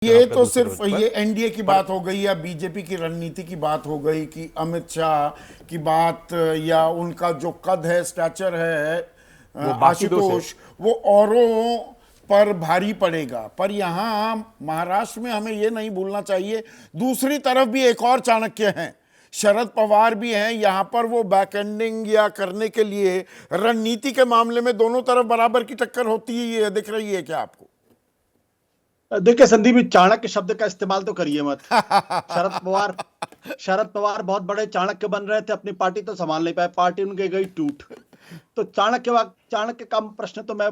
ये तो सिर्फ ये एनडीए की बात हो गई या बीजेपी की रणनीति की बात हो गई कि अमित शाह की बात या उनका जो कद है, स्टैचर है आशुतोष, वो औरों पर भारी पड़ेगा। पर यहाँ महाराष्ट्र में हमें ये नहीं भूलना चाहिए, दूसरी तरफ भी एक और चाणक्य हैं, शरद पवार भी हैं। यहाँ पर वो बैकएंडिंग या करने के लिए रणनीति के मामले में दोनों तरफ बराबर की टक्कर होती है, दिख रही है क्या आपको? देखिए संदीप, चाणक्य शब्द का इस्तेमाल तो करिए मत। शरद पवार बहुत बड़े चाणक्य बन रहे थे, अपनी पार्टी तो संभाल नहीं पाए, पार्टी उनके गई टूट। तो चाणक्य का प्रश्न तो मैं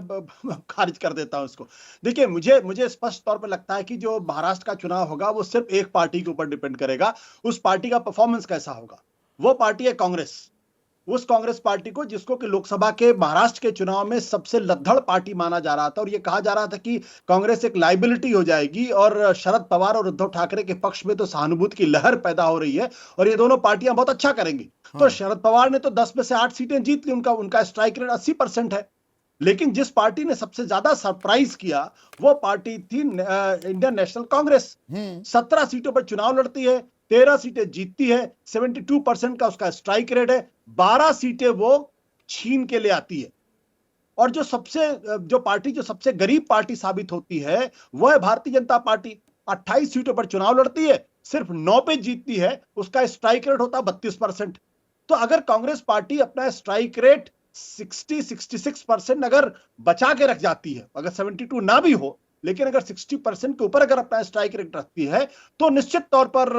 खारिज कर देता हूं इसको। देखिए, मुझे स्पष्ट तौर पर लगता है कि जो महाराष्ट्र का चुनाव होगा वो सिर्फ एक पार्टी के ऊपर डिपेंड करेगा, उस पार्टी का परफॉर्मेंस कैसा होगा। वो पार्टी है कांग्रेस। उस कांग्रेस पार्टी को जिसको कि लोकसभा के महाराष्ट्र के चुनाव में सबसे लद्दड़ पार्टी माना जा रहा था, और यह कहा जा रहा था कि कांग्रेस एक लाइबिलिटी हो जाएगी, और शरद पवार और उद्धव ठाकरे के पक्ष में तो सहानुभूति की लहर पैदा हो रही है और ये दोनों पार्टियां बहुत अच्छा करेंगी। तो शरद पवार ने तो 10 में से 8 सीटें जीत ली, उनका स्ट्राइक रेट 80% है। लेकिन जिस पार्टी ने सबसे ज्यादा सरप्राइज किया वो पार्टी थी इंडियन नेशनल कांग्रेस। 17 सीटों पर चुनाव लड़ती है, 13 सीटें जीतती है, 72% का उसका स्ट्राइक रेट है, 12 सीटें वो छीन के ले आती है। और जो पार्टी जो सबसे गरीब पार्टी साबित होती है वह है भारतीय जनता पार्टी। 28 सीटों पर चुनाव लड़ती है, सिर्फ 9 पे जीतती है, उसका स्ट्राइक रेट होता है 32%। तो अगर कांग्रेस पार्टी अपना स्ट्राइक रेट 60-66% अगर बचा के रख जाती है, अगर 72 ना भी हो, लेकिन अगर 60% के ऊपर अगर अपना स्ट्राइक रेट रखती है, तो निश्चित तौर पर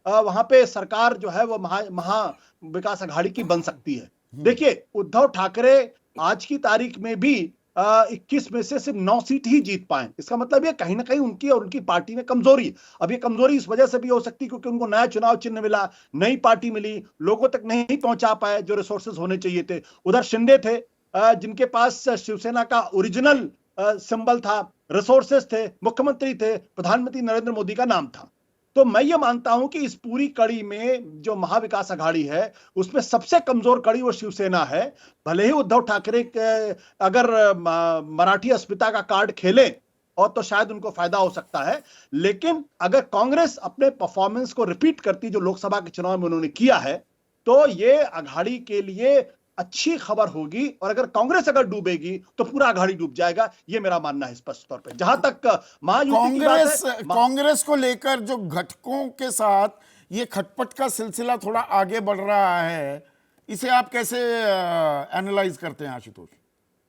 वहां पे सरकार जो है वो महा विकास अघाड़ी की बन सकती है। देखिए, उद्धव ठाकरे आज की तारीख में भी 21 में से सिर्फ 9 सीट ही जीत पाए। इसका मतलब ये कहीं ना कहीं उनकी और उनकी पार्टी में कमजोरी। अब ये कमजोरी इस वजह से भी हो सकती है क्योंकि उनको नया चुनाव चिन्ह मिला, नई पार्टी मिली, लोगों तक नहीं पहुंचा पाए जो रिसोर्सेज होने चाहिए थे। उधर शिंदे थे जिनके पास शिवसेना का ओरिजिनल सिंबल था, रिसोर्सेस थे, मुख्यमंत्री थे, प्रधानमंत्री नरेंद्र मोदी का नाम था। तो मैं ये मानता हूं कि इस पूरी कड़ी में जो महाविकास अघाड़ी है उसमें सबसे कमजोर कड़ी वो शिवसेना है। भले ही उद्धव ठाकरे अगर मराठी अस्मिता का कार्ड खेलें और तो शायद उनको फायदा हो सकता है, लेकिन अगर कांग्रेस अपने परफॉर्मेंस को रिपीट करती जो लोकसभा के चुनाव में उन्होंने किया है, तो ये अघाड़ी के लिए अच्छी खबर होगी। और अगर कांग्रेस अगर डूबेगी तो पूरा अघाड़ी डूब जाएगा, ये मेरा मानना है स्पष्ट तौर पे। जहां तक महायुति की बात है, कांग्रेस को लेकर जो घटकों के साथ ये खटपट का सिलसिला थोड़ा आगे बढ़ रहा है, इसे आप कैसे एनालाइज करते हैं आशुतोष?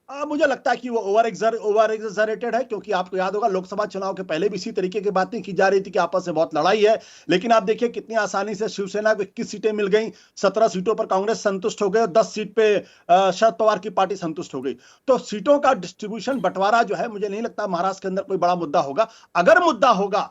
मुझे लगता है कि वो ओवर एग्जरेटेड है, क्योंकि आपको याद होगा लोकसभा चुनाव के पहले भी इसी तरीके की बातें की जा रही थी कि आपस में बहुत लड़ाई है। लेकिन आप देखिए कितनी आसानी से शिवसेना को 21 सीटें मिल गई, 17 सीटों पर कांग्रेस संतुष्ट हो गए और 10 सीट पे शरद पवार की पार्टी संतुष्ट हो गई। तो सीटों का डिस्ट्रीब्यूशन, बंटवारा जो है, मुझे नहीं लगता महाराष्ट्र के अंदर कोई बड़ा मुद्दा होगा। अगर मुद्दा होगा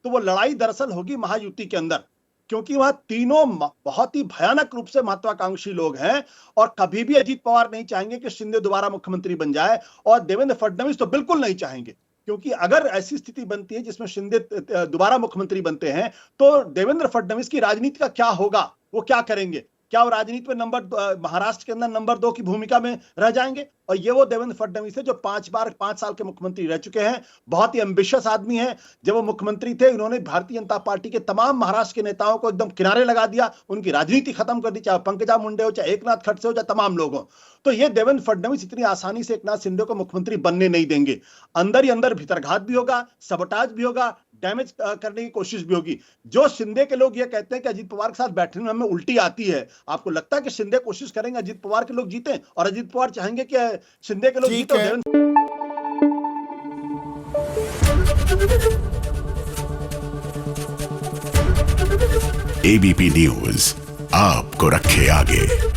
तो वो लड़ाई दरअसल होगी महायुति के अंदर, क्योंकि वहां तीनों बहुत ही भयानक रूप से महत्वाकांक्षी लोग हैं और कभी भी अजीत पवार नहीं चाहेंगे कि शिंदे दोबारा मुख्यमंत्री बन जाए, और देवेंद्र फडणवीस तो बिल्कुल नहीं चाहेंगे। क्योंकि अगर ऐसी स्थिति बनती है जिसमें शिंदे दोबारा मुख्यमंत्री बनते हैं तो देवेंद्र फडणवीस की राजनीति का क्या होगा, वो क्या करेंगे? क्या वो राजनीति में महाराष्ट्र के अंदर नंबर 2 की भूमिका में रह जाएंगे? और ये वो देवेंद्र फडणवीस है जो 5 साल के मुख्यमंत्री रह चुके हैं, बहुत ही एम्बिशियस आदमी है। जब वो मुख्यमंत्री थे, इन्होंने भारतीय जनता पार्टी के तमाम महाराष्ट्र के नेताओं को एकदम किनारे लगा दिया, उनकी राजनीति खत्म कर दी, चाहे पंकजा मुंडे हो, चाहे एकनाथ खड़से हो, चाहे तमाम लोग हो। तो ये देवेंद्र फडणवीस इतनी आसानी से एकनाथ शिंदे को मुख्यमंत्री बनने नहीं देंगे। अंदर ही अंदर भीतरघात भी होगा, सबोटाज भी होगा, डैमेज करने की कोशिश भी होगी। जो शिंदे के लोग ये कहते हैं कि अजीत पवार के साथ बैठने में हमें उल्टी आती है, आपको लगता है कि शिंदे कोशिश करेंगे अजीत पवार के लोग जीते, और अजीत पवार चाहेंगे कि शिंदे के लोग जीते? एबीपी न्यूज आपको रखे आगे।